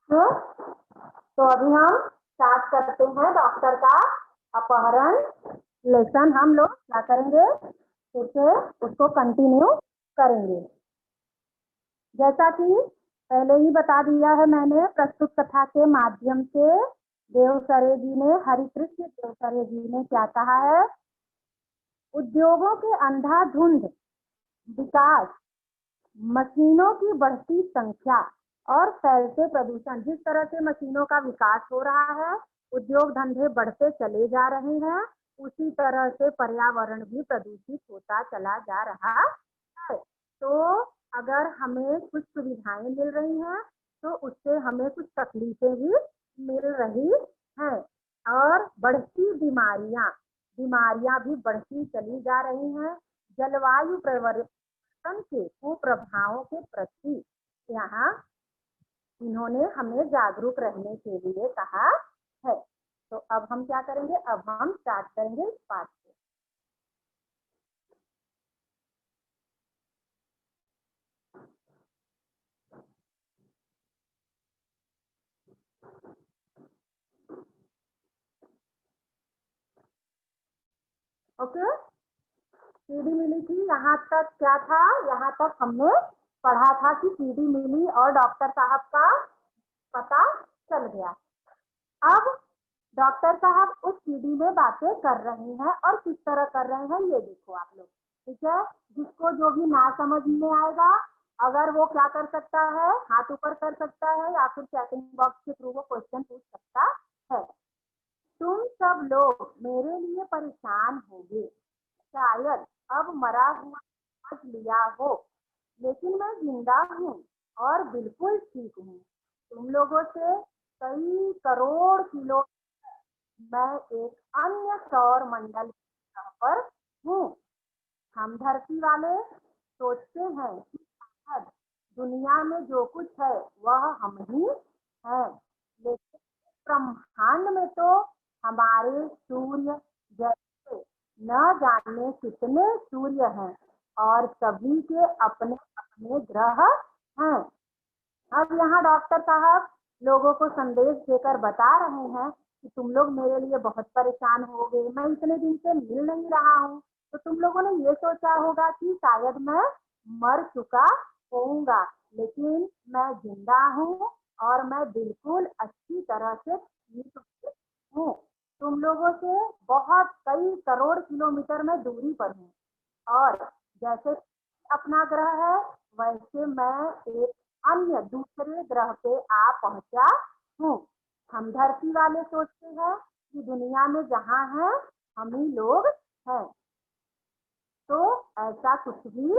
तो अभी हम स्टार्ट करते हैं डॉक्टर का अपहरण लेसन। हम लोग क्या करेंगे, फिर से उसको कंटिन्यू करेंगे। जैसा कि पहले ही बता दिया है मैंने, प्रस्तुत कथा के माध्यम से देवसरे जी ने, हरिकृष्ण देवसरे जी ने क्या कहा है, उद्योगों के अंधाधुंध विकास, मशीनों की बढ़ती संख्या और फैलते प्रदूषण। जिस तरह से मशीनों का विकास हो रहा है, उद्योग धंधे बढ़ते चले जा रहे हैं, उसी तरह से पर्यावरण भी प्रदूषित होता चला जा रहा है। तो अगर हमें कुछ सुविधाएं मिल रही हैं तो उससे हमें कुछ तकलीफें भी मिल रही हैं, और बढ़ती बीमारियां भी बढ़ती चली जा रही हैं। जलवायु परिवर्तन के कुप्रभावों के प्रति यहाँ इन्होंने हमें जागरूक रहने के लिए कहा है। तो अब हम क्या करेंगे, अब हम स्टार्ट करेंगे इस पाठ को। ओके, सीडी मिली थी, यहाँ तक क्या था, यहाँ तक हमने पढ़ा था कि सीडी मिली और डॉक्टर साहब का पता चल गया। अब डॉक्टर साहब उस सीडी में बातें कर रहे हैं, और किस तरह कर रहे हैं ये देखो आप लोग, ठीक है। जिसको जो भी ना समझ में आएगा, अगर वो क्या कर सकता है, हाथ ऊपर कर सकता है या फिर चैटिंग बॉक्स के थ्रू वो क्वेश्चन पूछ सकता है। तुम सब लोग मेरे लिए परेशान होंगे, शायद अब मरा हुआ समझ लिया हो, लेकिन मैं जिंदा हूँ और बिल्कुल ठीक हूँ। तुम लोगों से कई करोड़ किलो मैं एक अन्य सौर मंडल पर हूँ। हम धरती वाले सोचते हैं कि शायद दुनिया में जो कुछ है वह हम ही हैं, लेकिन ब्रह्मांड में तो हमारे सूर्य जैसे न जाने कितने सूर्य हैं, और सभी के अपने अपने ग्रह हैं। अब यहाँ डॉक्टर साहब लोगों को संदेश देकर बता रहे हैं कि तुम लोग मेरे लिए बहुत परेशान हो गए, मैं इतने दिन से मिल नहीं रहा हूँ, तो तुम लोगों ने ये सोचा होगा कि शायद मैं मर चुका होऊंगा, लेकिन मैं जिंदा हूँ और मैं बिल्कुल अच्छी तरह से ठीक हूँ। तुम लोगों से बहुत कई करोड़ किलोमीटर में दूरी पर हूँ, और जैसे अपना ग्रह है वैसे मैं एक अन्य दूसरे ग्रह पे आ पहुंचा हूँ। हम धरती वाले सोचते हैं कि दुनिया में जहाँ है हम ही लोग हैं, तो ऐसा कुछ भी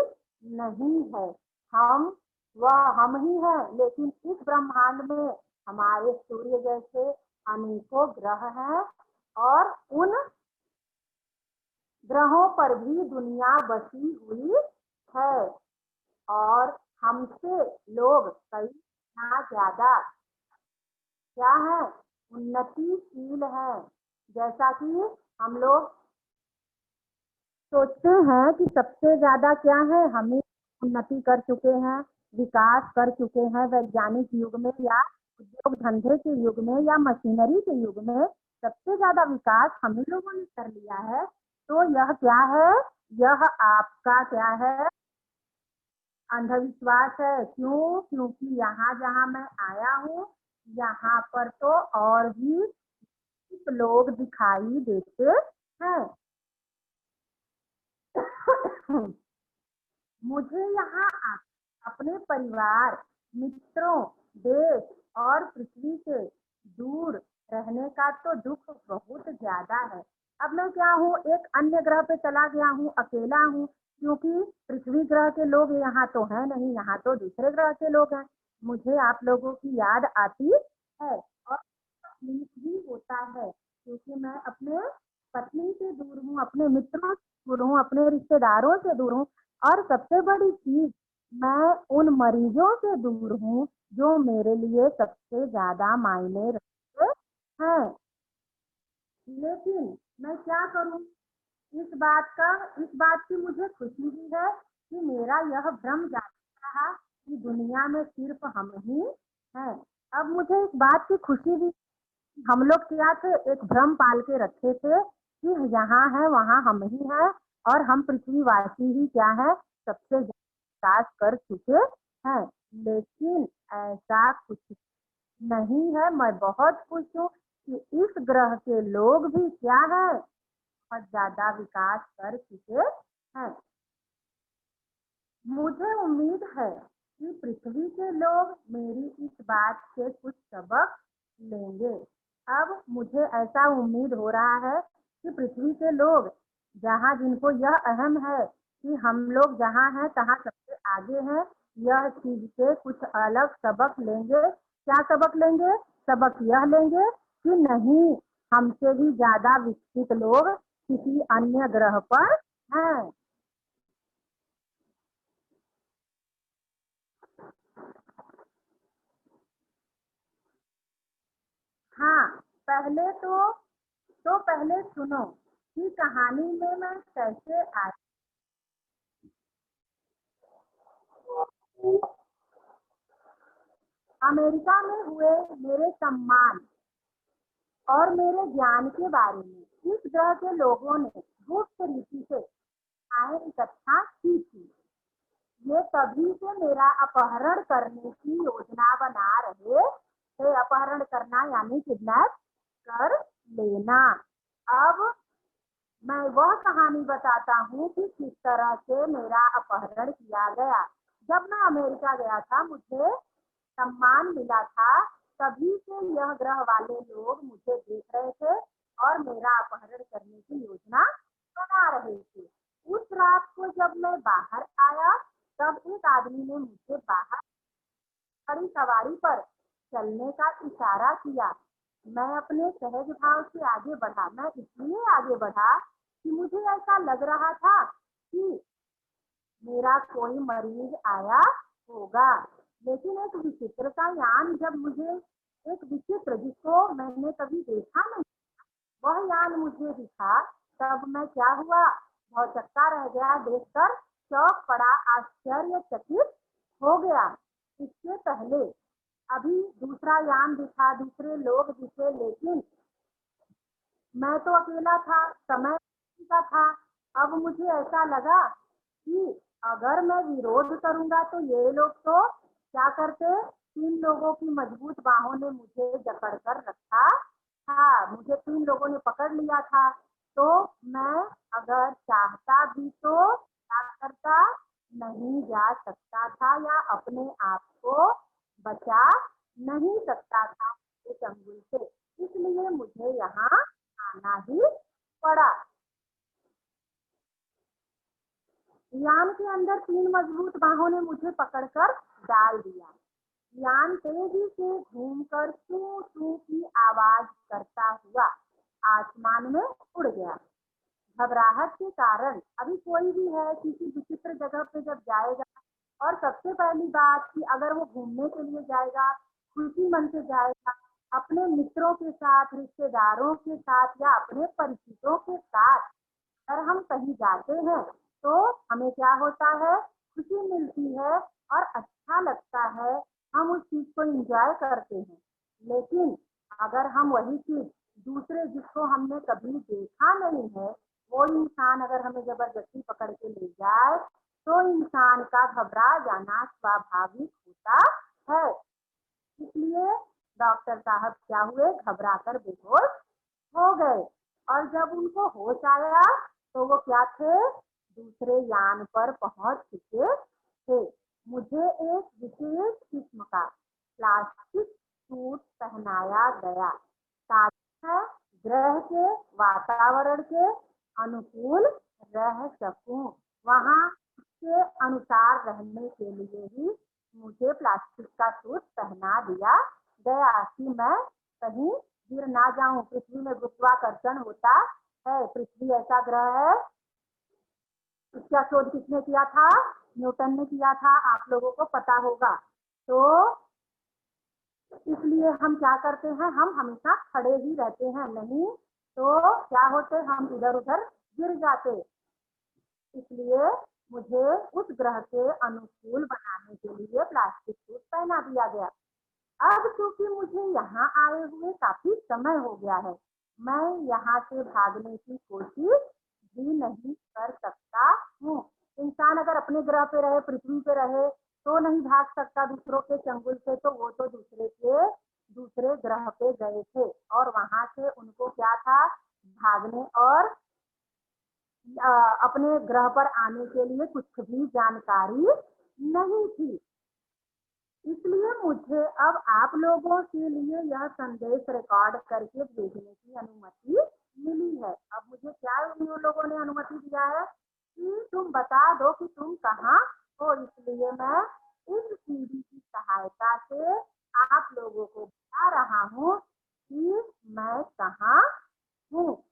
नहीं है। हम ही हैं, लेकिन इस ब्रह्मांड में हमारे सूर्य जैसे अनेकों ग्रह हैं, और उन ग्रहों पर भी दुनिया बसी हुई है, और हमसे लोग कई गुना ज्यादा क्या है, उन्नतिशील है। जैसा कि हम लोग सोचते हैं कि सबसे ज्यादा क्या है, हम ही उन्नति कर चुके हैं, विकास कर चुके हैं वैज्ञानिक युग में, या उद्योग धंधे के युग में, या मशीनरी के युग में सबसे ज्यादा विकास हम ही लोगों ने कर लिया है। तो यह क्या है, यह आपका क्या है, अंधविश्वास है। क्यों? क्योंकि यहाँ जहाँ मैं आया हूँ यहाँ पर तो और भी लोग दिखाई देते हैं। मुझे यहाँ अपने परिवार, मित्रों, देश और पृथ्वी से दूर रहने का तो दुख बहुत ज्यादा है। अब मैं क्या हूँ, एक अन्य ग्रह पे चला गया हूँ, अकेला हूँ, क्योंकि पृथ्वी ग्रह के लोग यहाँ तो है नहीं, यहाँ तो दूसरे ग्रह के लोग हैं। मुझे आप लोगों की याद आती है, और तकलीफ भी होता है, क्योंकि मैं अपने पत्नी से दूर हूँ, अपने मित्रों से दूर हूँ, अपने रिश्तेदारों से दूर हूँ, और सबसे बड़ी चीज, मैं उन मरीजों से दूर हूँ जो मेरे लिए सबसे ज्यादा मायने रखते हैं। लेकिन मैं क्या करूँ, इस बात की मुझे खुशी भी है कि मेरा यह भ्रम जाता रहा कि दुनिया में सिर्फ हम ही है। अब मुझे इस बात की खुशी भी, हम लोग क्या थे, एक भ्रम पाल के रखे थे कि यहाँ है वहाँ हम ही हैं, और हम पृथ्वीवासी ही क्या है, सबसे ज्यादा विकास कर चुके हैं। लेकिन ऐसा कुछ नहीं है। मैं बहुत खुश हूँ कि इस ग्रह के लोग भी क्या है, बहुत ज्यादा विकास कर चुके हैं। मुझे उम्मीद है कि पृथ्वी के लोग मेरी इस बात से कुछ सबक लेंगे। अब मुझे ऐसा उम्मीद हो रहा है कि पृथ्वी के लोग, जहाँ जिनको यह अहम है कि हम लोग जहाँ हैं तहाँ सबसे आगे हैं, यह चीज से कुछ अलग सबक लेंगे। क्या सबक लेंगे? सबक यह लेंगे कि नहीं, हमसे भी ज्यादा विकसित लोग किसी अन्य ग्रह पर हैं। हाँ, पहले तो पहले सुनो कि कहानी में मैं कैसे आई। अमेरिका में हुए मेरे सम्मान और मेरे ज्ञान के बारे में इस ग्रह के लोगों ने गुप्त रीति से आय इकट्ठा की थी। ये तभी से मेरा अपहरण करने की योजना बना रहे थे। अपहरण करना यानी किडनैप कर लेना। अब मैं वह कहानी बताता हूँ कि किस तरह से मेरा अपहरण किया गया। जब मैं अमेरिका गया था, मुझे सम्मान मिला था, तभी से यह ग्रह वाले लोग मुझे देख रहे थे और मेरा अपहरण करने की योजना बना रहे थे। उस रात को जब मैं बाहर आया, तब एक आदमी ने मुझे बाहर खड़ी सवारी पर चलने का इशारा किया। मैं अपने सहज भाव से आगे बढ़ा। मैं इसलिए आगे बढ़ा कि मुझे ऐसा लग रहा था कि मेरा कोई मरीज आया होगा। लेकिन एक विचित्र सा यान जब मुझे, एक विचित्र जिसको मैंने कभी देखा नहीं, वह यान मुझे दिखा, तब मैं क्या हुआ, भौचक्का रह गया, देखकर चौंक पड़ा, आश्चर्यचकित हो गया। इससे पहले अभी दूसरा यान दिखा, दूसरे लोग दिखे, लेकिन मैं तो अकेला था, समय का था। अब मुझे ऐसा लगा कि अगर मैं विरोध करूंगा तो ये लोग तो क्या करते, तीन लोगों की मजबूत बाहों ने मुझे जकड़ कर रखा था, मुझे तीन लोगों ने पकड़ लिया था। तो मैं अगर चाहता भी तो क्या करता, नहीं जा सकता था या अपने आप को बचा नहीं सकता था इस चंगुल से। इसलिए मुझे यहाँ आना ही पड़ा। यान के अंदर तीन मजबूत बाहों ने मुझे पकड़कर डाल दिया। यान तेजी से घूमकर चू चू की आवाज करता हुआ आसमान में उड़ गया। घबराहट के कारण, अभी कोई भी है किसी विचित्र जगह पे जब जाएगा, और सबसे पहली बात कि अगर वो घूमने के लिए जाएगा, खुशी मन से जाएगा, अपने मित्रों के साथ, रिश्तेदारों के साथ या अपने परिचितों के साथ अगर हम कहीं जाते हैं, तो हमें क्या होता है, खुशी मिलती है और अच्छा लगता है, हम उस चीज को एंजॉय करते हैं। लेकिन अगर हम वही चीज दूसरे, जिसको हमने कभी देखा नहीं है, वो इंसान अगर हमें जबरदस्ती पकड़ के ले जाए, तो इंसान का घबरा जाना स्वाभाविक होता है। इसलिए डॉक्टर साहब क्या हुए, घबरा कर बेहोश हो गए। और जब उनको होश आया तो वो क्या थे, दूसरे यान पर पहुंच चुके थे। मुझे एक विशेष किस्म का प्लास्टिक सूट पहनाया गया ताकि मैं ग्रह के वातावरण के अनुकूल रह सकूं। वहां के अनुसार रहने के लिए ही मुझे प्लास्टिक का सूट पहना दिया गया कि मैं कहीं गिर ना जाऊं। पृथ्वी में गुरुत्वाकर्षण होता है, पृथ्वी ऐसा ग्रह है। इसका शोध किसने किया था? न्यूटन ने किया था, आप लोगों को पता होगा। तो इसलिए हम क्या करते हैं, हम हमेशा खड़े ही रहते हैं, नहीं तो क्या होते, हम इधर उधर गिर जाते। इसलिए मुझे उस ग्रह के अनुकूल बनाने के लिए प्लास्टिक सूट पहना दिया गया। अब क्योंकि मुझे यहाँ आए हुए काफी समय हो गया है, मैं यहाँ से भागने की कोशिश भी नहीं कर सकता हूँ। इंसान अगर अपने ग्रह पे रहे, पृथ्वी पे रहे, तो नहीं भाग सकता दूसरों के चंगुल से, तो वो तो दूसरे ग्रह पे गए थे और वहां से उनको क्या था, भागने और अपने ग्रह पर आने के लिए कुछ भी जानकारी नहीं थी। इसलिए मुझे अब आप लोगों के लिए यह संदेश रिकॉर्ड करके भेजने की अनुमति मिली है। अब मुझे क्या उन लोगों ने अनुमति दिया है कि तुम बता दो कि तुम कहाँ हो, इसलिए मैं इस सीडी की सहायता से आप लोगों को बता रहा हूँ कि मैं कहाँ हूँ।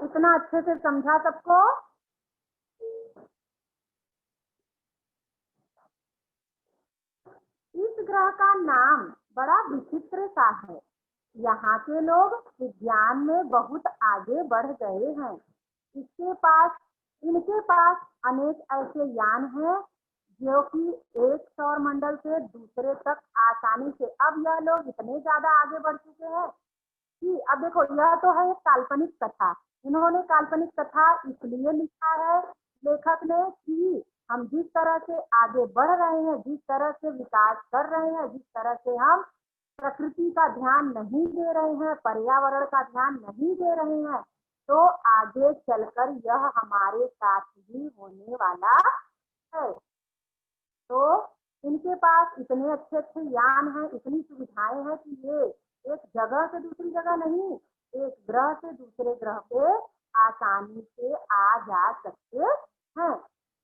इतना अच्छे से समझा सबको? इस ग्रह का नाम बड़ा विचित्र सा है। यहाँ के लोग विज्ञान में बहुत आगे बढ़ गए हैं। इनके पास अनेक ऐसे यान हैं जो कि एक सौर मंडल से दूसरे तक आसानी से, अब यह लोग इतने ज्यादा आगे बढ़ चुके हैं कि अब देखो, यह तो है एक काल्पनिक कथा। इन्होंने काल्पनिक कथा इसलिए लिखा है लेखक ने कि हम जिस तरह से आगे बढ़ रहे हैं, जिस तरह से विकास कर रहे हैं, जिस तरह से हम प्रकृति का ध्यान नहीं दे रहे हैं, पर्यावरण का ध्यान नहीं दे रहे हैं, तो आगे चलकर यह हमारे साथ ही होने वाला है। तो इनके पास इतने अच्छे अच्छे यान हैं, इतनी सुविधाएं हैं कि ये एक जगह से दूसरी जगह नहीं, एक ग्रह से दूसरे ग्रह पे आसानी से आ जा सकते हैं।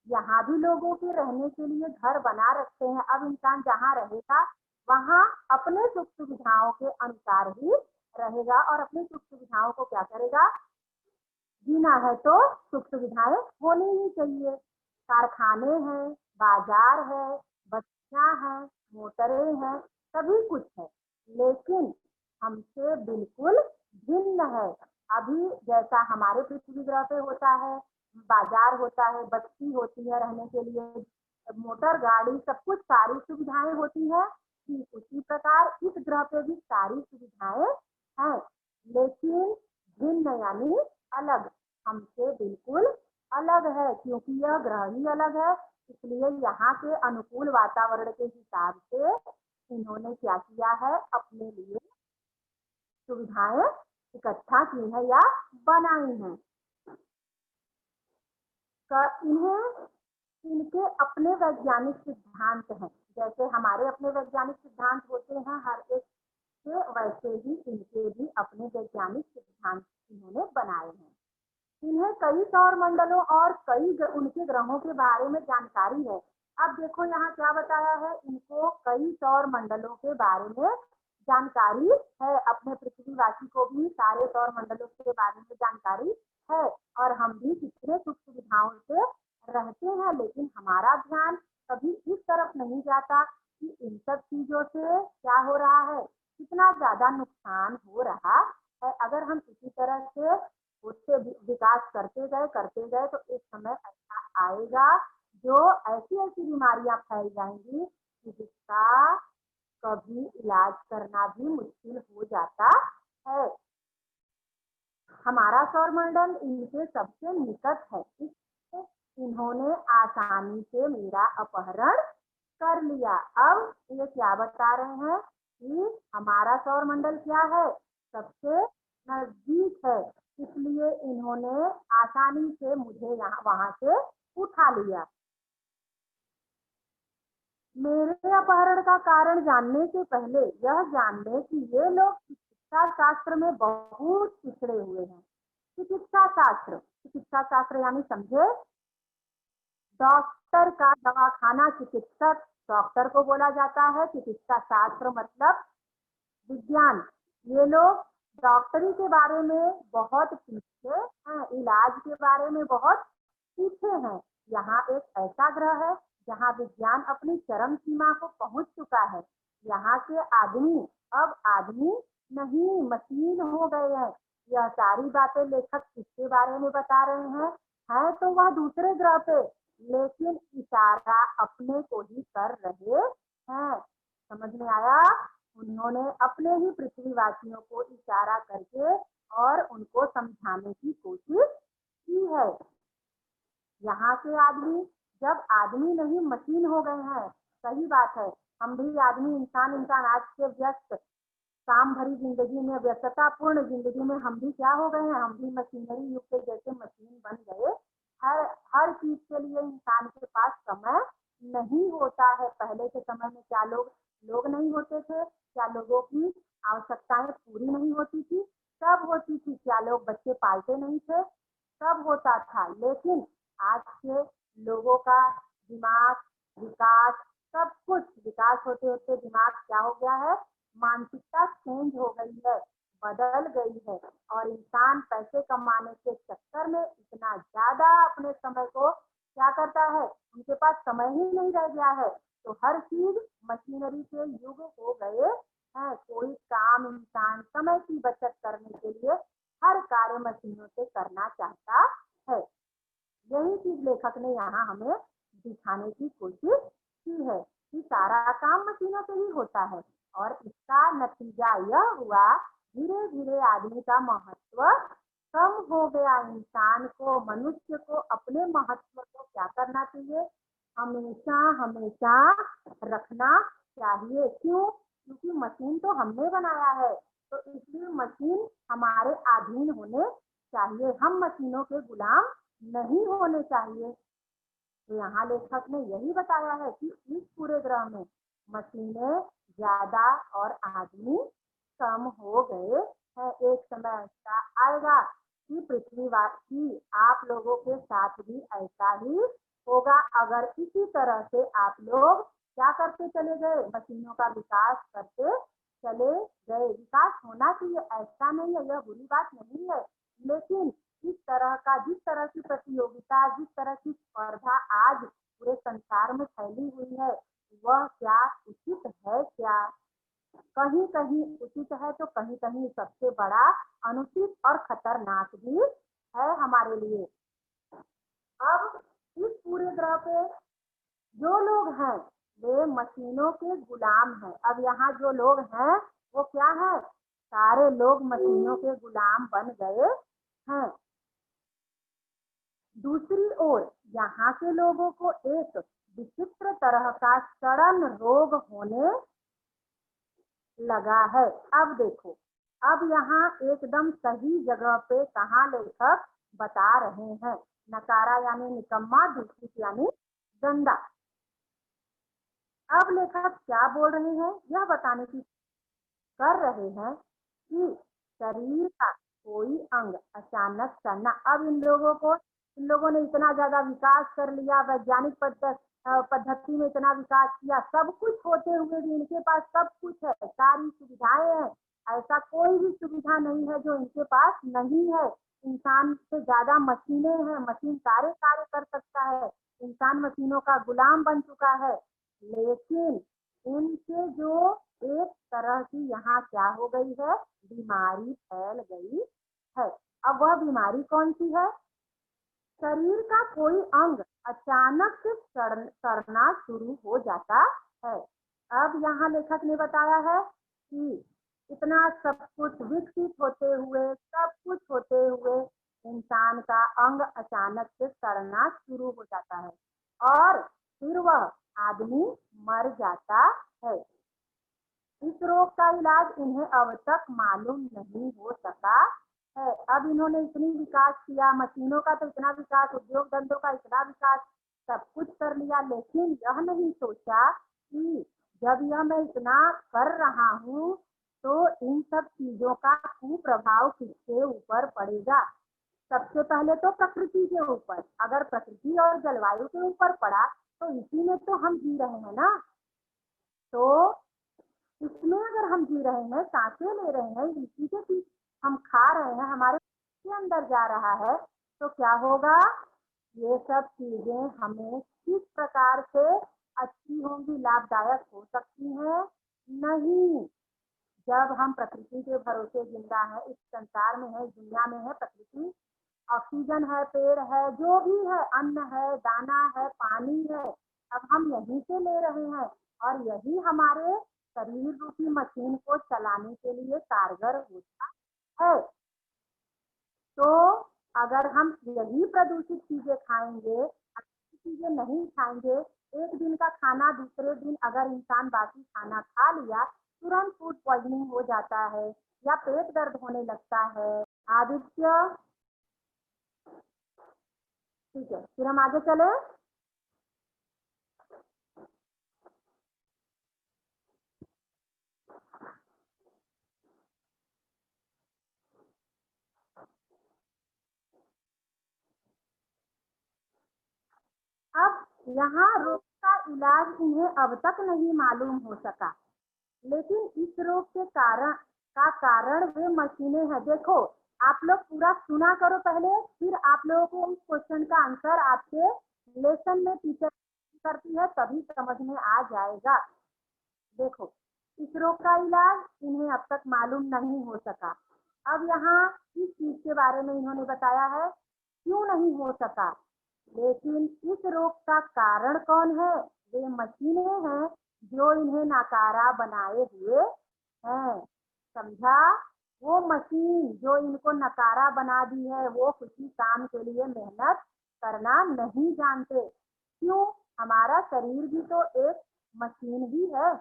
यहाँ भी लोगों के रहने के लिए घर बना रखते हैं। अब इंसान जहाँ रहेगा वहाँ अपने सुख सुविधाओं के अनुसार ही रहेगा और अपनी सुख सुविधाओं को क्या करेगा, जीना है तो सुख सुविधाएं होनी ही चाहिए। कारखाने हैं, बाजार है, बस्तियां हैं, मोटरें हैं, सभी कुछ है, लेकिन हमसे बिल्कुल भिन्न है। अभी जैसा हमारे पृथ्वी ग्रह पे होता है, बाजार होता है, बस्ती होती है रहने के लिए, मोटर गाड़ी, सब कुछ सारी सुविधाएं होती है, ठीक उसी प्रकार इस ग्रह पे भी सारी सुविधाएं हैं, लेकिन भिन्न यानी अलग, हमसे बिल्कुल अलग है। क्योंकि यह ग्रह ही अलग है, इसलिए यहाँ के अनुकूल वातावरण के हिसाब से इन्होंने क्या किया है, अपने लिए सुविधाएं इकट्ठा की है या बनाई हैं। इन्हें इनके अपने वैज्ञानिक सिद्धांत हैं, जैसे हमारे अपने वैज्ञानिक सिद्धांत होते हैं हर एक के, वैसे ही इनके भी अपने वैज्ञानिक सिद्धांत इन्होंने बनाए हैं। इन्हें कई सौर मंडलों और कई उनके ग्रहों के बारे में जानकारी है। अब देखो यहाँ क्या बताया है, इनको कई सौर मंडलों के बारे में जानकारी है, अपने पृथ्वीवासी को भी सारे सौर मंडलों के बारे में जानकारी है, और हम भी कितने सुख सुविधाओं से रहते हैं, लेकिन हमारा ध्यान कभी इस तरफ नहीं जाता कि इन सब चीजों से क्या हो रहा है, कितना ज्यादा नुकसान हो रहा है। अगर हम इसी तरह से उससे विकास करते गए तो एक समय ऐसा आएगा जो ऐसी ऐसी बीमारियां फैल जाएंगी कि जिसका कभी इलाज करना भी मुश्किल हो जाता है। हमारा सौरमंडल इनके सबसे निकट है, इसलिए इन्होंने आसानी से मेरा अपहरण कर लिया। अब ये क्या बता रहे हैं कि हमारा सौरमंडल क्या है, सबसे नजदीक है, इसलिए इन्होंने आसानी से मुझे यहाँ वहां से उठा लिया। मेरे अपहरण का कारण जानने से पहले यह जान ले कि ये लोग चिकित्सा शास्त्र में बहुत पिछड़े हुए हैं। चिकित्सा शास्त्र यानी समझे, डॉक्टर का दवाखाना, चिकित्सक डॉक्टर को बोला जाता है, चिकित्सा शास्त्र मतलब विज्ञान। ये लोग डॉक्टरी के बारे में बहुत पीछे हैं, इलाज के बारे में बहुत पीछे हैं। यहाँ एक ऐसा ग्रह है जहाँ विज्ञान अपनी चरम सीमा को पहुंच चुका है। यहाँ के आदमी अब आदमी नहीं, मशीन हो गए हैं। यह सारी बातें लेखक किसके बारे में बता रहे हैं, है तो वह दूसरे ग्रह पे, लेकिन इशारा अपने को ही कर रहे है। समझ में आया? उन्होंने अपने ही पृथ्वीवासियों को इशारा करके और उनको समझाने की कोशिश की है। यहाँ के आदमी, जब आदमी नहीं मशीन हो गए हैं, सही बात है, हम भी आदमी इंसान आज के व्यस्त काम भरी जिंदगी में, व्यस्तता पूर्ण जिंदगी में हम भी क्या हो गए हैं, हम भी मशीनरी युग के जैसे मशीन बन गए। हर हर चीज के लिए इंसान के पास समय नहीं होता है। पहले के समय में क्या लोग नहीं होते थे? क्या लोगों की आवश्यकताएं पूरी नहीं होती थी? सब होती थी। क्या लोग बच्चे पालते नहीं थे? सब होता था। लेकिन आज के लोगों का दिमाग, विकास, सब कुछ विकास होते होते दिमाग क्या हो गया है, मानसिकता चेंज हो गई है, बदल गई है। और इंसान पैसे कमाने के चक्कर में इतना ज्यादा अपने समय को क्या करता है, उनके पास समय ही नहीं रह गया है। तो हर चीज मशीनरी के युग हो गए हैं। कोई काम इंसान समय की बचत करने के लिए हर कार्य मशीनों से करना चाहता है। यही चीज लेखक ने यहाँ हमें दिखाने की कोशिश की है कि सारा काम मशीनों से ही होता है। और इसका नतीजा यह हुआ, धीरे धीरे आदमी का महत्व कम हो गया। इंसान को, मनुष्य को अपने महत्व को क्या करना चाहिए, हमेशा हमेशा रखना चाहिए। क्यों? क्योंकि मशीन तो हमने बनाया है, तो इसलिए मशीन हमारे अधीन होने चाहिए। हम मशीनों के गुलाम नहीं होने चाहिए। तो यहाँ लेखक ने यही बताया है कि इस पूरे ग्रह में मशीनें ज्यादा और आदमी कम हो गए हैं। एक समय ऐसा आएगा कि पृथ्वीवासी आप लोगों के साथ भी ऐसा ही होगा। अगर इसी तरह से आप लोग क्या करते चले गए, मशीनों का विकास करते चले गए। विकास होना चाहिए, ऐसा नहीं है, यह बुरी बात नहीं है। लेकिन जिस तरह की प्रतियोगिता, जिस तरह की स्पर्धा आज पूरे संसार में फैली हुई है, वह क्या उचित है? क्या कहीं कहीं उचित है तो कहीं कहीं सबसे बड़ा अनुचित और खतरनाक भी है हमारे लिए। अब इस पूरे ग्रह पे जो लोग हैं वे मशीनों के गुलाम हैं। अब यहाँ जो लोग हैं वो क्या है, सारे लोग मशीनों के गुलाम बन गए हैं। दूसरी ओर यहाँ के लोगों को एक विचित्र तरह का सड़न रोग होने लगा है। अब देखो, अब यहाँ एकदम सही जगह पे कहाँ लेखक बता रहे हैं, नकारा यानी निकम्मा, दूषित यानी गंदा। अब लेखक क्या बोल रहे हैं, यह बताने की कर रहे हैं कि शरीर का कोई अंग अचानक सड़ना। अब इन लोगों ने इतना ज्यादा विकास कर लिया, वैज्ञानिक पद्धति में इतना विकास किया, सब कुछ होते हुए भी इनके पास सब कुछ है, सारी सुविधाएं हैं। ऐसा कोई भी सुविधा नहीं है जो इनके पास नहीं है। इंसान से ज्यादा मशीनें हैं, मशीन सारे कार्य कर सकता है, इंसान मशीनों का गुलाम बन चुका है। लेकिन इनसे जो एक तरह की यहाँ क्या हो गई है, बीमारी फैल गई है। अब वह बीमारी कौन सी है, शरीर का कोई अंग अचानक से सड़ना शुरू हो जाता है। अब यहाँ लेखक ने बताया है कि इतना सब कुछ विकसित होते हुए, सब कुछ होते हुए इंसान का अंग अचानक से सड़ना शुरू हो जाता है और फिर वह आदमी मर जाता है। इस रोग का इलाज इन्हें अब तक मालूम नहीं हो सका है। अब इन्होंने इतनी विकास किया, मशीनों का तो इतना विकास, उद्योग धंधों का इतना विकास, सब कुछ कर लिया, लेकिन यह नहीं सोचा कि जब यह मैं इतना कर रहा हूँ तो इन सब चीजों का कुप्रभाव किसके ऊपर पड़ेगा। सबसे पहले तो प्रकृति के ऊपर। अगर प्रकृति और जलवायु के ऊपर पड़ा तो इसी में तो हम जी रहे हैं ना। तो इसमें अगर हम जी रहे हैं, सांसें ले रहे हैं, इसी के चीज हम खा रहे हैं, हमारे के अंदर जा रहा है, तो क्या होगा, ये सब चीजें हमें किस प्रकार से अच्छी होंगी, लाभदायक हो सकती हैं? नहीं। जब हम प्रकृति के भरोसे जिंदा है, इस संसार में है, दुनिया में है, प्रकृति ऑक्सीजन है, पेड़ है, जो भी है, अन्न है, दाना है, पानी है, अब हम यहीं से ले रहे हैं। और यही हमारे शरीर रूपी मशीन को चलाने के लिए कारगर होता है। तो अगर हम यही प्रदूषित चीजें खाएंगे, अच्छी चीजें नहीं खाएंगे, एक दिन का खाना दूसरे दिन अगर इंसान बासी खाना खा लिया, तुरंत फूड पॉइजनिंग हो जाता है या पेट दर्द होने लगता है। आदित्य, ठीक है, फिर हम आगे चले। अब यहाँ रोग का इलाज इन्हें अब तक नहीं मालूम हो सका, लेकिन इस रोग के कारण वे मशीनें हैं। देखो, आप लोग पूरा सुना करो पहले, फिर आप लोगों को उस क्वेश्चन का आंसर आपके लेसन में टीचर करती है, तभी समझ में आ जाएगा। देखो, इस रोग का इलाज इन्हें अब तक मालूम नहीं हो सका। अब यहाँ इस चीज के बारे में इन्होंने बताया है क्यों नहीं हो सका, लेकिन इस रोग का कारण कौन है? वे मशीनें हैं जो इन्हें नकारा बनाए हुए हैं। समझा? वो मशीन जो इनको नकारा बना दी है, वो किसी काम के लिए मेहनत करना नहीं जानते। क्यों? हमारा शरीर भी तो एक मशीन ही है।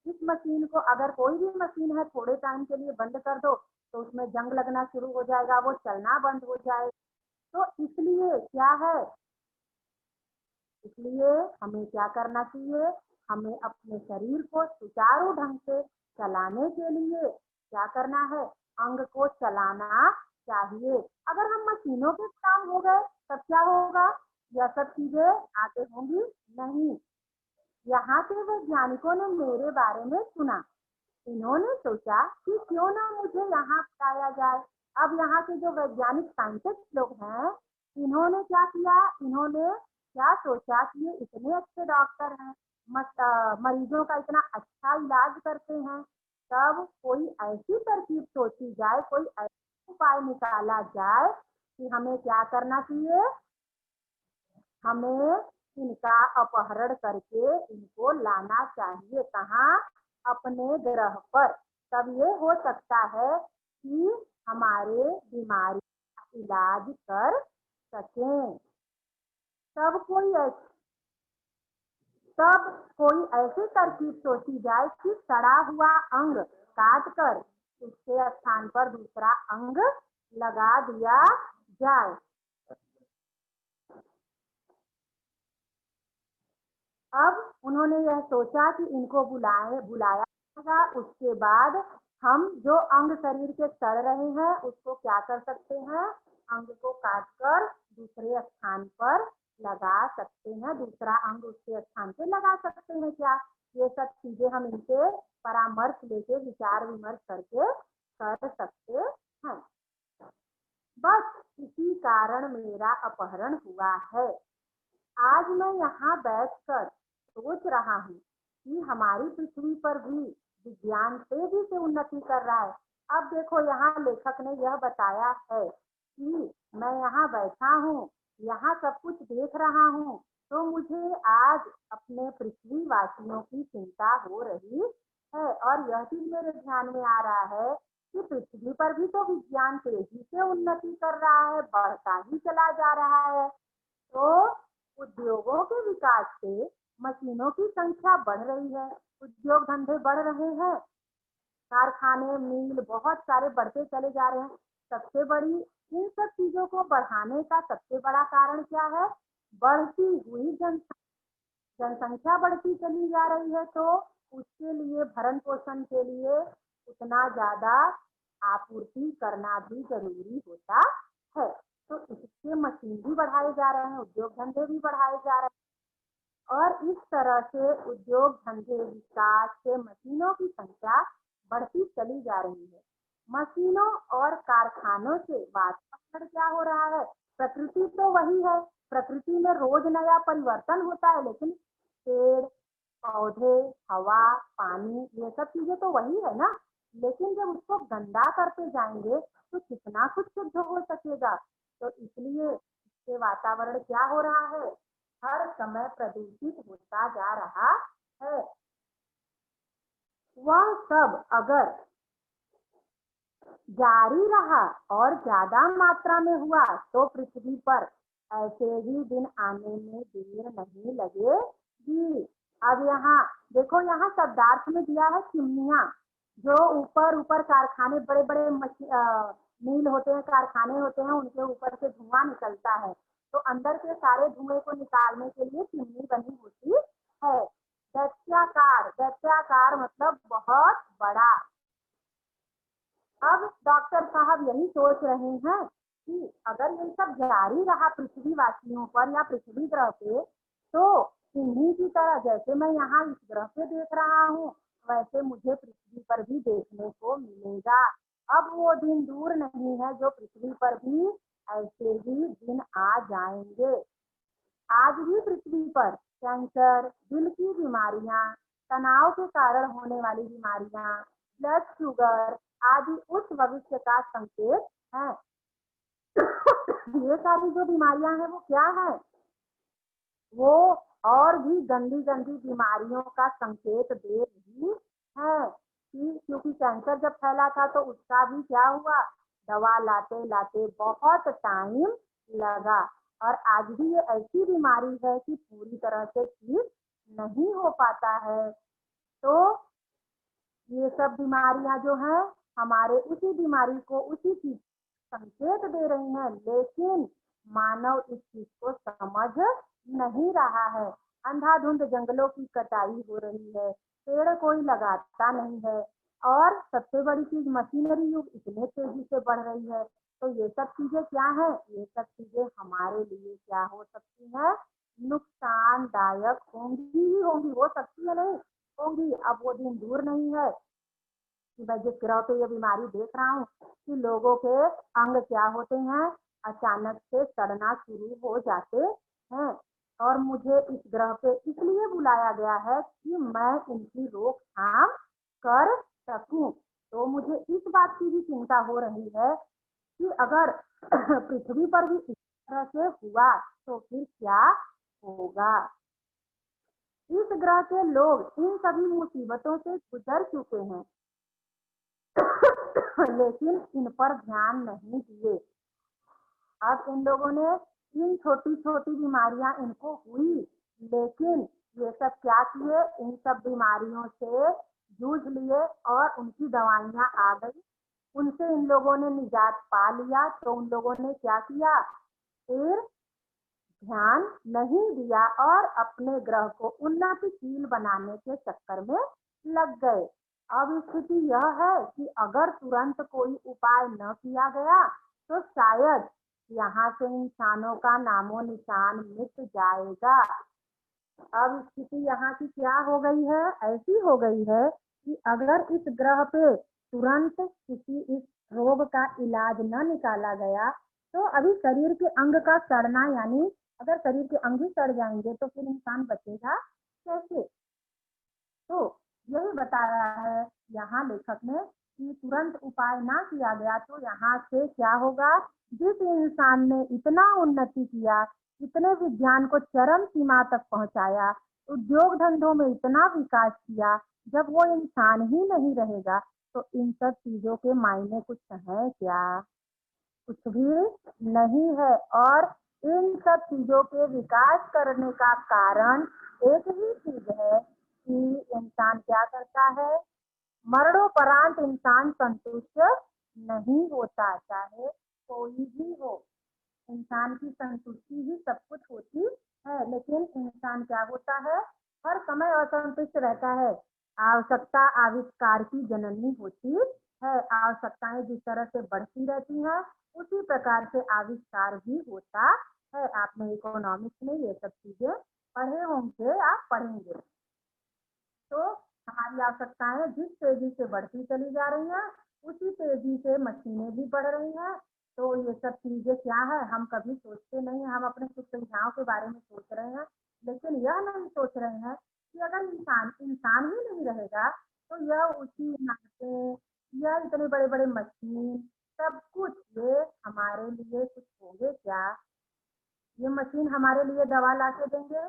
इस मशीन को अगर कोई भी मशीन है थोड़े टाइम के लिए बंद कर दो तो उसमें जंग लगना शुरू हो जाएगा, वो चलना बंद हो जाएगा। तो इसलिए क्या है, इसलिए हमें क्या करना चाहिए? हमें अपने शरीर को सुचारू ढंग से चलाने के लिए क्या करना है? अंग को चलाना चाहिए। अगर हम मशीनों के काम हो गए तब क्या होगा? यह सब चीजें आगे होंगी नहीं। यहाँ के वैज्ञानिकों ने मेरे बारे में सुना, इन्होंने सोचा कि क्यों ना मुझे यहाँ बताया जाए। अब यहाँ के जो वैज्ञानिक साइंटिस्ट लोग हैं, इन्होंने क्या किया? इन्होंने क्या सोचा कि ये इतने अच्छे डॉक्टर हैं, मरीजों का इतना अच्छा इलाज करते हैं, तब कोई ऐसी तरकीब सोची जाए, कोई ऐसा उपाय निकाला जाए कि हमें क्या करना चाहिए? हमें इनका अपहरण करके इनको लाना चाहिए। कहाँ? अपने ग्रह पर। तब ये हो सकता है कि हमारे बीमारी का इलाज कर सकें। तब कोई ऐसी तब कोई ऐसी तरकीब सोची जाए कि सड़ा हुआ अंग काट कर उसके स्थान पर दूसरा अंग लगा दिया जाए। अब उन्होंने यह सोचा कि इनको बुलाया जाएगा, उसके बाद हम जो अंग शरीर के सड़ रहे हैं उसको क्या कर सकते हैं? अंग को काट कर दूसरे स्थान पर लगा सकते हैं, दूसरा अंग उसके स्थान पे लगा सकते हैं। क्या ये सब चीजें हम इनसे परामर्श लेके विचार विमर्श करके कर सकते हैं? बस इसी कारण मेरा अपहरण हुआ है। आज मैं यहाँ बैठकर सोच रहा हूँ कि हमारी पृथ्वी पर भी विज्ञान तेजी से उन्नति कर रहा है। अब देखो, यहाँ लेखक ने यह बताया है कि मैं यहाँ बैठा हूँ, यहाँ सब कुछ देख रहा हूँ, तो मुझे आज अपने पृथ्वी वासियों की चिंता हो रही है। और यह चीज मेरे ध्यान में आ रहा है कि पृथ्वी पर भी तो विज्ञान तेजी से उन्नति कर रहा है, बढ़ता ही चला जा रहा है। तो उद्योगों के विकास से मशीनों की संख्या बढ़ रही है, उद्योग धंधे बढ़ रहे हैं, कारखाने मिल बहुत सारे बढ़ते चले जा रहे हैं। सबसे बड़ी इन सब चीजों को बढ़ाने का सबसे बड़ा कारण क्या है? बढ़ती हुई जनसंख्या बढ़ती चली जा रही है, तो उसके लिए भरण पोषण के लिए उतना ज्यादा आपूर्ति करना भी जरूरी होता है। तो इससे मशीन भी बढ़ाए जा रहे हैं, उद्योग धंधे भी बढ़ाए जा रहे हैं, और इस तरह से उद्योग धंधे विकास से मशीनों की संख्या बढ़ती चली जा रही है। मशीनों और कारखानों से वातावरण क्या हो रहा है? प्रकृति तो वही है, प्रकृति में रोज नया परिवर्तन होता है, लेकिन पेड़ पौधे, हवा, पानी, ये सब चीजें तो वही है ना। लेकिन जब उसको गंदा करते जाएंगे तो कितना कुछ शुद्ध हो सकेगा। तो इसलिए इससे वातावरण क्या हो रहा है? हर समय प्रदूषित होता जा रहा है। वह सब अगर जारी रहा और ज्यादा मात्रा में हुआ तो पृथ्वी पर ऐसे ही दिन आने में देर नहीं लगेगी। अब यहाँ देखो, यहाँ शब्दार्थ में दिया है चिमनियां, जो ऊपर ऊपर कारखाने, बड़े बड़े मील होते हैं, कारखाने होते हैं, उनके ऊपर से धुआं निकलता है, तो अंदर के सारे धुएं को निकालने के लिए चिमनी बनी होती है। दैत्याकार, दैत्याकार मतलब बहुत बड़ा। अब डॉक्टर साहब यही सोच रहे हैं कि अगर ये सब जारी रहा पृथ्वी वासियों पर या पृथ्वी ग्रह पे, तो इन्हीं की तरह जैसे मैं यहाँ इस ग्रह पे देख रहा हूँ, वैसे मुझे पृथ्वी पर भी देखने को मिलेगा। अब वो दिन दूर नहीं है जो पृथ्वी पर भी ऐसे ही दिन आ जाएंगे। आज भी पृथ्वी पर कैंसर, दिल की बीमारियां, तनाव के कारण होने वाली बीमारियां, ब्लड शुगर आदि उस भविष्य का संकेत है। ये सारी जो बीमारियां हैं वो क्या है? वो और भी गंदी गंदी बीमारियों का संकेत दे रही है कि क्योंकि कैंसर जब फैला था तो उसका भी क्या हुआ, दवा लाते लाते बहुत टाइम लगा, और आज भी ये ऐसी बीमारी है कि पूरी तरह से ठीक नहीं हो पाता है। तो ये सब बीमारियां जो हैं हमारे उसी बीमारी को, उसी चीज संकेत दे रही हैं, लेकिन मानव इस चीज को समझ नहीं रहा है। अंधाधुंध जंगलों की कटाई हो रही है, पेड़ कोई लगाता नहीं है, और सबसे बड़ी चीज मशीनरी युग इतने तेजी से बढ़ रही है। तो ये सब चीजें क्या है, ये सब चीजें हमारे लिए क्या हो सकती है, नुकसानदायक होंगी ही होंगी, हो सकती है नहीं होंगी। अब वो दिन दूर नहीं है कि मैं जिस ग्रह पे ये बीमारी देख रहा हूँ कि लोगों के अंग क्या होते हैं, अचानक से सड़ना शुरू हो जाते हैं। और मुझे इस ग्रह पे इसलिए बुलाया गया है कि मैं इनकी रोकथाम कर सकूं। तो मुझे इस बात की भी चिंता हो रही है कि अगर पृथ्वी पर भी इस तरह से हुआ तो फिर क्या होगा। इस ग्रह के लोग इन सभी मुसीबतों से गुजर चुके हैं, लेकिन इन पर ध्यान नहीं दिए। अब इन लोगों ने इन छोटी छोटी बीमारियां इनको हुई, लेकिन ये सब क्या किए, इन सब बीमारियों से जूझ लिए और उनकी दवाइयां आ गई, उनसे इन लोगों ने निजात पा लिया, तो उन लोगों ने क्या किया, फिर ध्यान नहीं दिया और अपने ग्रह को उन्नतिशील बनाने के चक्कर में लग गए। अब स्थिति यह है कि अगर तुरंत कोई उपाय न किया गया तो शायद यहाँ से इंसानों का नामो निशान मिट जाएगा। अब स्थिति यहाँ की क्या हो गई है, ऐसी हो गई है कि अगर इस ग्रह पे तुरंत किसी इस रोग का इलाज न निकाला गया तो अभी शरीर के अंग का सड़ना, यानी अगर शरीर के अंग ही सड़ जाएंगे तो फिर इंसान बचेगा कैसे। तो यही बताया है यहाँ लेखक ने कि तुरंत उपाय ना किया गया तो यहाँ से क्या होगा, जिस इंसान ने इतना उन्नति किया, इतने विज्ञान को चरम सीमा तक पहुंचाया, उद्योग धंधों में इतना विकास किया, जब वो इंसान ही नहीं रहेगा तो इन सब चीजों के मायने कुछ है क्या, कुछ भी नहीं है। और इन सब चीजों के विकास करने का कारण एक ही चीज है कि इंसान क्या करता है, मरणोपरांत इंसान संतुष्ट नहीं होता, चाहे कोई भी हो। इंसान की संतुष्टि ही सब कुछ होती है, लेकिन इंसान क्या होता है, हर समय असंतुष्ट रहता है। आवश्यकता आविष्कार की जननी होती है, आवश्यकताएं जिस तरह से बढ़ती रहती हैं उसी प्रकार से आविष्कार भी होता है। आपने इकोनॉमिक्स में ये सब चीजें पढ़े होंगे, आप पढ़ेंगे। तो हमारी आवश्यकताएं जिस तेजी से बढ़ती चली जा रही हैं उसी तेजी से मशीनें भी बढ़ रही हैं। तो ये सब चीजें क्या है, हम कभी सोचते नहीं हैं, हम अपने सुख सुविधाओं के बारे में सोच रहे हैं, लेकिन यह नहीं सोच रहे हैं कि अगर इंसान इंसान ही नहीं रहेगा तो यह ऊंची इमारतें, यह इतने बड़े बड़े मशीन, सब कुछ ये हमारे लिए कुछ होंगे क्या, ये मशीन हमारे लिए दवा ला के देंगे,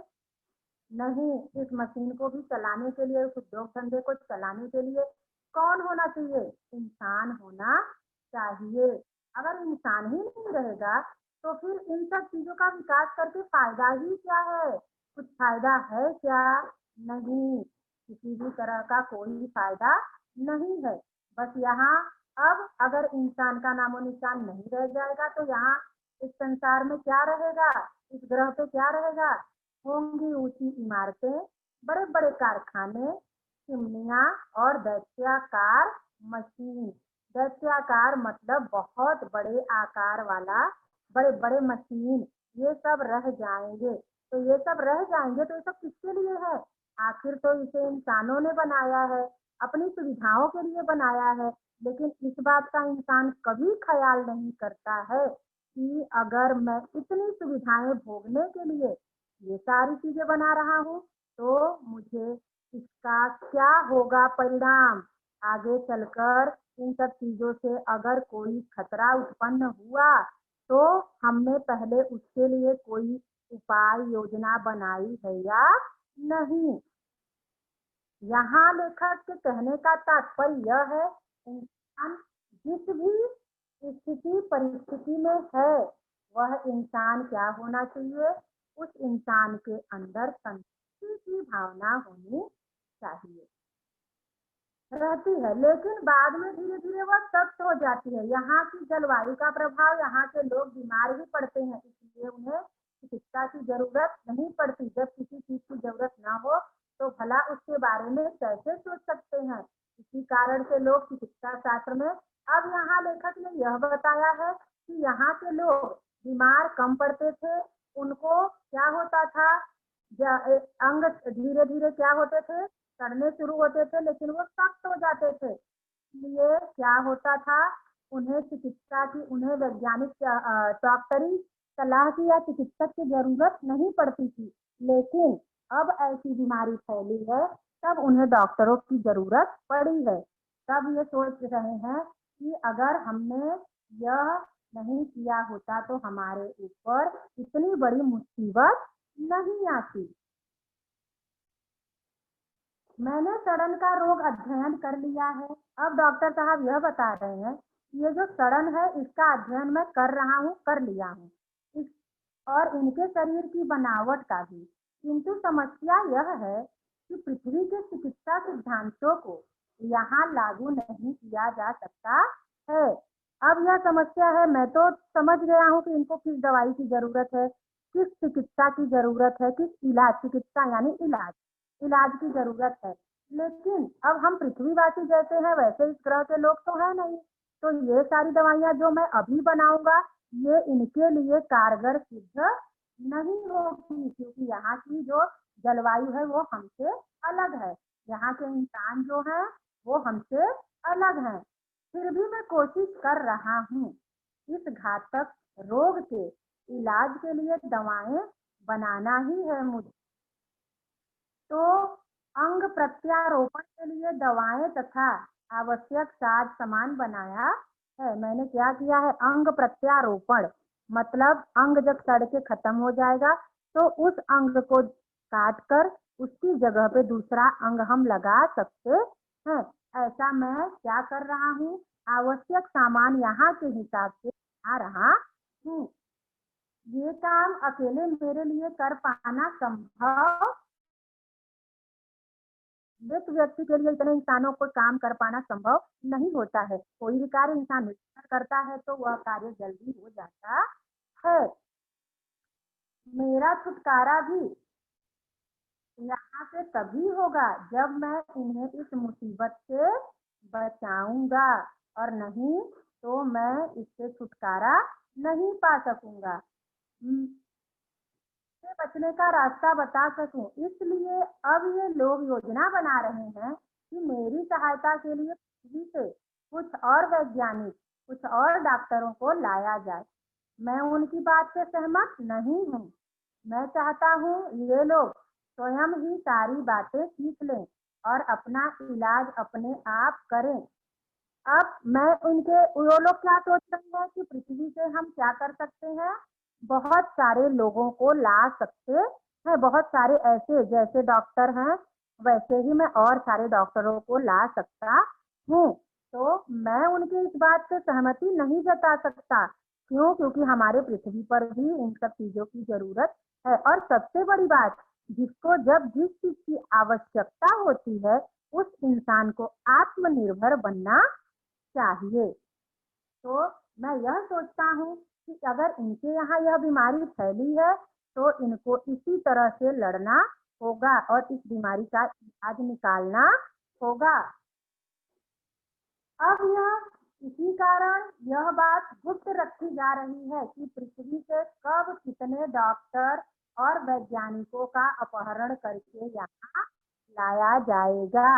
नहीं, इस मशीन को भी चलाने के लिए, उस उद्योग धंधे को चलाने के लिए कौन होना चाहिए? इंसान होना चाहिए। अगर इंसान ही नहीं रहेगा तो फिर इन सब चीजों का विकास करके फायदा ही क्या है? कुछ फायदा है क्या? नहीं, किसी भी तरह का कोई फायदा नहीं है। बस यहाँ अब अगर इंसान का नामो निशान नहीं रह जाएगा तो यहाँ इस संसार में क्या रहेगा? इस ग्रह पे क्या रहेगा? होंगी ऊंची इमारतें, बड़े बड़े कारखाने, चिमनियां और दैत्याकार मशीन। दैत्याकार मतलब बहुत बड़े आकार वाला, बड़े बड़े मशीन, ये सब रह जाएंगे। तो ये सब रह जाएंगे तो ये सब किसके लिए है? आखिर तो इसे इंसानों ने बनाया है, अपनी सुविधाओं के लिए बनाया है। लेकिन इस बात का इंसान कभी ख्याल नहीं करता है कि अगर मैं इतनी सुविधाएं भोगने के लिए ये सारी चीजें बना रहा हूँ तो मुझे इसका क्या होगा परिणाम? आगे चलकर इन सब चीजों से अगर कोई खतरा उत्पन्न हुआ तो हमने पहले उसके लिए कोई उपाय योजना बनाई है या नहीं? यहाँ लेखक के कहने का तात्पर्य यह है, इंसान जिस भी स्थिति परिस्थिति में है वह इंसान क्या होना चाहिए? उस इंसान के अंदर संतुष्टि की भावना होनी चाहिए। रहती है, लेकिन बाद में धीरे धीरे वह सख्त हो जाती है। यहाँ की जलवायु का प्रभाव, यहाँ के लोग बीमार ही पड़ते हैं, इसलिए उन्हें चिकित्सा की जरूरत नहीं पड़ती। जब किसी चीज की जरूरत ना हो तो भला उसके बारे में कैसे सोच सकते हैं? इसी कारण से लोग चिकित्सा शास्त्र में, अब यहाँ लेखक ने यह बताया है कि यहाँ के लोग बीमार कम पड़ते थे। उनको क्या होता था? अंग धीरे धीरे क्या होते थे? सड़ने शुरू होते थे, लेकिन वो सख्त हो जाते थे। इसलिए क्या होता था? उन्हें चिकित्सा की, उन्हें वैज्ञानिक डॉक्टरी सलाह की या चिकित्सक की जरूरत नहीं पड़ती थी। लेकिन अब ऐसी बीमारी फैली है तब उन्हें डॉक्टरों की जरूरत पड़ी है। तब ये सोच रहे हैं कि अगर हमने यह नहीं किया होता तो हमारे ऊपर इतनी बड़ी मुसीबत नहीं आती। मैंने सड़न का रोग अध्ययन कर लिया है। अब डॉक्टर साहब यह बता रहे हैं कि ये जो सड़न है इसका अध्ययन मैं कर रहा हूँ, कर लिया हूँ, इस और इनके शरीर की बनावट का भी। किंतु समस्या यह है कि पृथ्वी के चिकित्सा सिद्धांतों को यहाँ लागू नहीं किया जा सकता है। अब यह समस्या है, मैं तो समझ गया हूँ कि इनको किस दवाई की जरूरत है, किस चिकित्सा की जरूरत है, किस इलाज, चिकित्सा यानी इलाज, इलाज की जरूरत है। लेकिन अब हम पृथ्वीवासी जैसे हैं वैसे इस ग्रह के लोग तो है नहीं। तो ये सारी दवाइयाँ जो मैं अभी बनाऊंगा ये इनके लिए कारगर सिद्ध नहीं होगी, क्योंकि यहाँ की जो जलवायु है वो हमसे अलग है, यहाँ के इंसान जो है वो हमसे अलग हैं। फिर भी मैं कोशिश कर रहा हूँ। इस घातक रोग के इलाज के लिए दवाएं बनाना ही है मुझे। तो अंग प्रत्यारोपण के लिए दवाएं तथा आवश्यक साज सामान बनाया है। मैंने क्या किया है? अंग प्रत्यारोपण मतलब अंग जब सड़ के खत्म हो जाएगा तो उस अंग को काट कर उसकी जगह पे दूसरा अंग हम लगा सकते हैं। ऐसा मैं क्या कर रहा हूँ? आवश्यक सामान यहाँ के हिसाब से आ रहा हूँ। ये काम अकेले मेरे लिए कर पाना संभव, एक व्यक्ति के लिए इतने इंसानों को काम कर पाना संभव नहीं होता है। कोई भी कार्य इंसान मिलकर करता है तो वह कार्य जल्दी हो जाता है। मेरा छुटकारा भी यहाँ से तभी होगा जब मैं इन्हें इस मुसीबत से बचाऊंगा, और नहीं तो मैं इससे छुटकारा नहीं पा सकूंगा। से बचने का रास्ता बता सकूं, इसलिए अब ये लोग योजना बना रहे हैं कि मेरी सहायता के लिए पृथ्वी से कुछ और वैज्ञानिक, कुछ और डॉक्टरों को लाया जाए। मैं उनकी बात से सहमत नहीं हूँ। मैं चाहता हूँ ये लोग स्वयं ही सारी बातें सीख लें और अपना इलाज अपने आप करें। अब मैं उनके, वो लोग क्या सोच रहे हैं कि पृथ्वी से हम क्या कर सकते हैं? बहुत सारे लोगों को ला सकते है, बहुत सारे ऐसे जैसे डॉक्टर हैं वैसे ही मैं और सारे डॉक्टरों को ला सकता हूँ। तो मैं उनकी इस बात से सहमति नहीं जता सकता। क्यों? क्योंकि हमारे पृथ्वी पर भी इन सब चीजों की जरूरत है। और सबसे बड़ी बात, जिसको जब जिस चीज की आवश्यकता होती है उस इंसान को आत्मनिर्भर बनना चाहिए। तो मैं यह सोचता हूँ कि अगर इनके यहाँ यह बीमारी फैली है तो इनको इसी तरह से लड़ना होगा और इस बीमारी का इलाज निकालना होगा। अब यह इसी कारण यह बात गुप्त रखी जा रही है कि पृथ्वी से कब कितने डॉक्टर और वैज्ञानिकों का अपहरण करके यहाँ लाया जाएगा।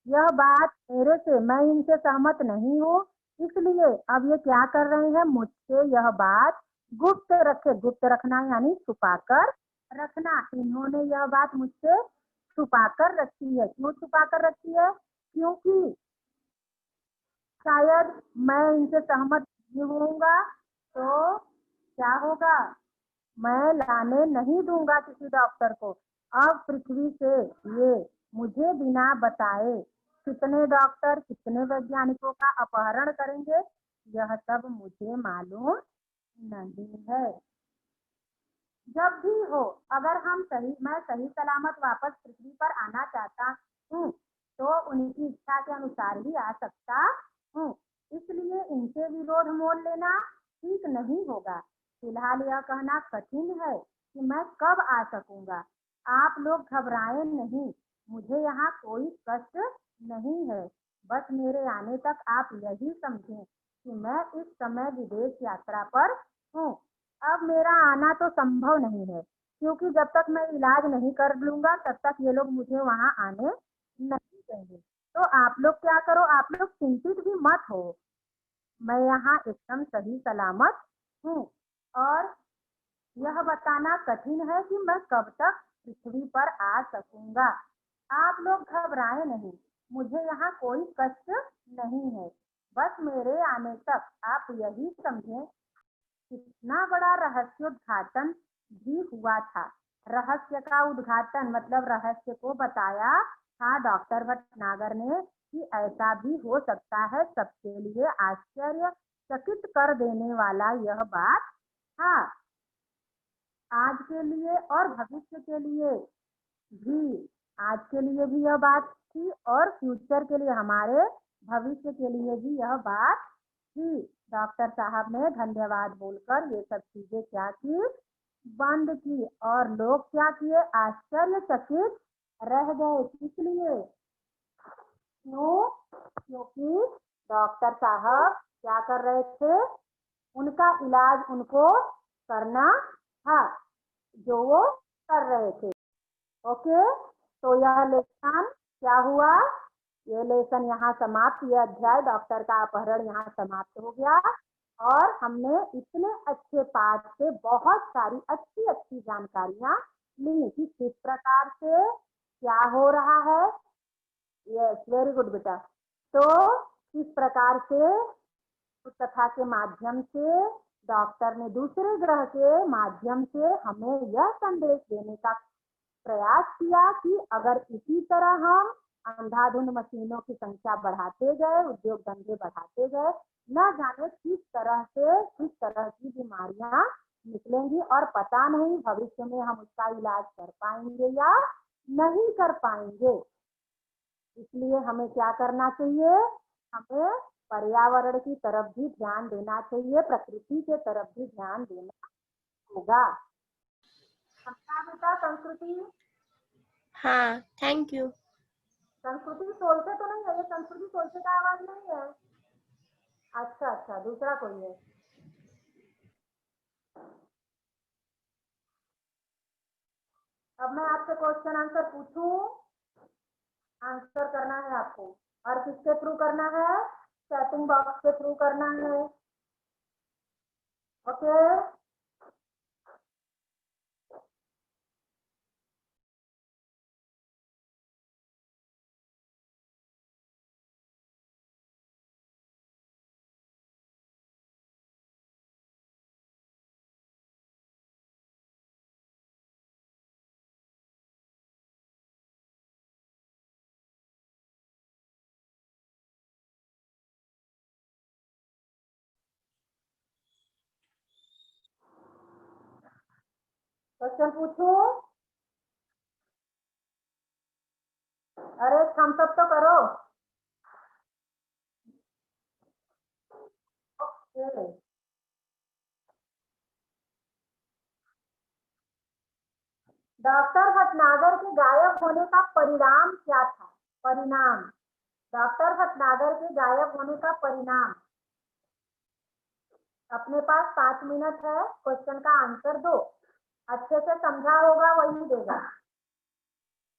यह बात मेरे से, मैं इनसे सहमत नहीं हूँ। इसलिए अब ये क्या कर रहे हैं, मुझसे यह बात गुप्त रखना यानी छुपा कर रखना। इन्होंने यह बात मुझसे छुपा कर रखी है। क्यों छुपा कर रखी है? क्योंकि शायद मैं इनसे सहमत नहीं होऊंगा तो क्या होगा, मैं लाने नहीं दूंगा किसी डॉक्टर को। अब पृथ्वी से ये मुझे बिना बताए कितने डॉक्टर कितने वैज्ञानिकों का अपहरण करेंगे यह सब मुझे मालूम नहीं है। जब भी हो, अगर मैं सही सलामत वापस पृथ्वी पर आना चाहता हूँ तो उनकी इच्छा के अनुसार ही आ सकता हूँ। इसलिए इनसे विरोध मोल लेना ठीक नहीं होगा। फिलहाल यह कहना कठिन है कि मैं कब आ सकूंगा। आप लोग घबराएं नहीं, मुझे यहाँ कोई कष्ट नहीं है। बस मेरे आने तक आप यही समझें कि मैं इस समय विदेश यात्रा पर हूँ। अब मेरा आना तो संभव नहीं है क्योंकि जब तक मैं इलाज नहीं कर लूंगा तब तक ये लोग मुझे वहां आने नहीं देंगे। तो आप लोग क्या करो, आप लोग चिंतित भी मत हो, मैं यहाँ एकदम सही सलामत हूँ। और यह बताना कठिन है कि मैं कब तक पृथ्वी पर आ सकूंगा। आप लोग घबराए नहीं, मुझे यहाँ कोई कष्ट नहीं है। बस मेरे आने तक आप यही समझें कितना बड़ा रहस्योद्घाटन भी हुआ था। रहस्य का उद्घाटन मतलब रहस्य को बताया था डॉक्टर भटनागर ने कि ऐसा भी हो सकता है। सबके लिए आश्चर्यचकित कर देने वाला यह बात था। आज के लिए और भविष्य के लिए भी, आज के लिए भी यह बात थी और फ्यूचर के लिए, हमारे भविष्य के लिए भी यह बात थी। डॉक्टर साहब ने धन्यवाद बोलकर ये सब चीजें क्या की, बंद की। और लोग क्या किए, आश्चर्यचकित रह गए। इसलिए क्यों? क्योंकि डॉक्टर साहब क्या कर रहे थे, उनका इलाज उनको करना था जो वो कर रहे थे। ओके, तो यह लेसन क्या हुआ, ये लेसन यहाँ समाप्त, ये अध्याय डॉक्टर का अपहरण यहाँ समाप्त हो गया। और हमने इतने अच्छे पाठ से बहुत सारी अच्छी अच्छी जानकारियां ली कि किस प्रकार से क्या हो रहा है। यस, वेरी गुड बेटा। तो किस प्रकार से उस कथा के माध्यम से डॉक्टर ने दूसरे ग्रह के माध्यम से हमें यह संदेश देने का प्रयास किया कि अगर इसी तरह हम अंधाधुंध मशीनों की संख्या बढ़ाते गए, उद्योग धंधे बढ़ाते गए, न जाने किस तरह की बीमारियां निकलेंगी और पता नहीं भविष्य में हम उसका इलाज कर पाएंगे या नहीं कर पाएंगे। इसलिए हमें क्या करना चाहिए, हमें पर्यावरण की तरफ भी ध्यान देना चाहिए, प्रकृति के तरफ भी ध्यान देना होगा। समझा बेटा? संस्कृति, हाँ, थैंक यू। संस्कृति सोलते तो नहीं है, ये संस्कृति सोलते का आवाज नहीं है। अच्छा अच्छा, दूसरा कोई है। अब मैं आपसे क्वेश्चन आंसर पूछूं, आंसर करना है आपको। और किसके थ्रू करना है, चैटिंग बॉक्स के थ्रू करना है। ओके। क्वेश्चन पूछूं? अरे थम्स अप तो करो। ओके। डॉक्टर भटनागर के गायब होने का परिणाम क्या था? परिणाम, डॉक्टर भटनागर के गायब होने का परिणाम। अपने पास 5 मिनट है, क्वेश्चन का आंसर दो। अच्छे से समझा होगा वही देगा।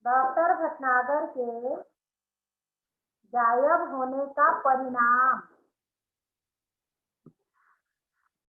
डॉक्टर भटनागर के गायब होने का परिणाम।